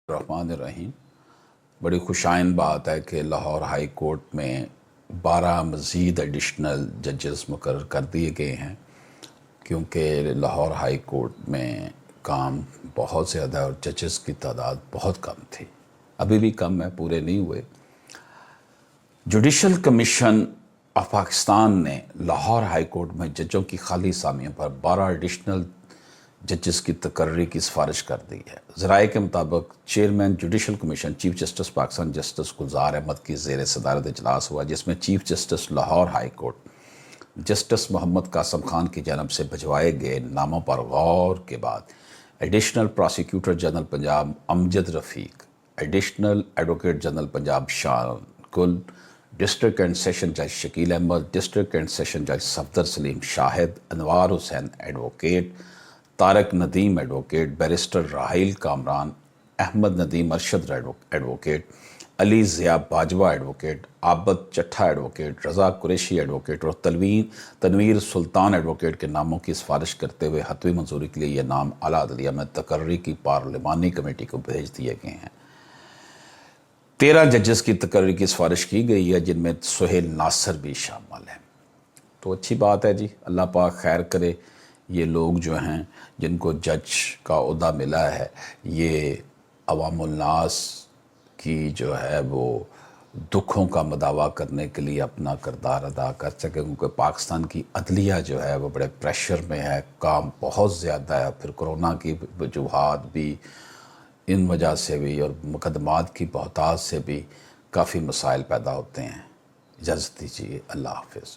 الرحمن الرحیم۔ بڑی خوشائن بات ہے کہ لاہور ہائی کورٹ میں 12 مزید ایڈیشنل ججز مقرر کر دیے گئے ہیں، کیونکہ لاہور ہائی کورٹ میں کام بہت زیادہ ہے اور ججز کی تعداد بہت کم تھی، ابھی بھی کم ہے، پورے نہیں ہوئے۔ جوڈیشل کمیشن آف پاکستان نے لاہور ہائی کورٹ میں ججوں کی خالی اسامیوں پر 12 ایڈیشنل ججز کی تقرری کی سفارش کر دی ہے۔ ذرائع کے مطابق chairman judicial commission chief justice Pakistan justice Gulzar Ahmed کی زیر صدارت اجلاس ہوا، جس میں chief justice Lahore high court justice Muhammad Qasim Khan کی جانب سے بھجوائے گئے ناموں پر غور کے بعد additional prosecutor general Punjab Amjad Rafiq, additional advocate general Punjab Shan Gul, district and session جج Shakeel Ahmed, district and session جج Safdar Saleem Shahid, Anwar Hussain advocate, Tariq Nadeem advocate, barrister Raheel Kamran, Ahmed Nadeem Arshad advocate, Ali Zia Bajwa advocate, Abid Chattha advocate, Raza Qureshi advocate اور تنویر سلطان ایڈوکیٹ کے ناموں کی سفارش کرتے ہوئے حتمی منظوری کے لیے یہ نام اعلیٰ عدلیہ میں تقرری کی پارلیمانی کمیٹی کو بھیج دیے گئے ہیں۔ 13 ججز کی تقرری کی سفارش کی گئی ہے، جن میں سہیل ناصر بھی شامل ہیں۔ تو اچھی بات ہے جی، اللہ پاک خیر کرے۔ یہ لوگ جو ہیں جن کو جج کا عہدہ ملا ہے، یہ عوام الناس کی جو ہے وہ دکھوں کا مداوع کرنے کے لیے اپنا کردار ادا کر سکیں، کیونکہ پاکستان کی عدلیہ جو ہے وہ بڑے پریشر میں ہے، کام بہت زیادہ ہے، پھر کرونا کی وجوہات بھی، ان وجہ سے بھی اور مقدمات کی بہتات سے بھی کافی مسائل پیدا ہوتے ہیں۔ اجازت دیجیے، اللہ حافظ۔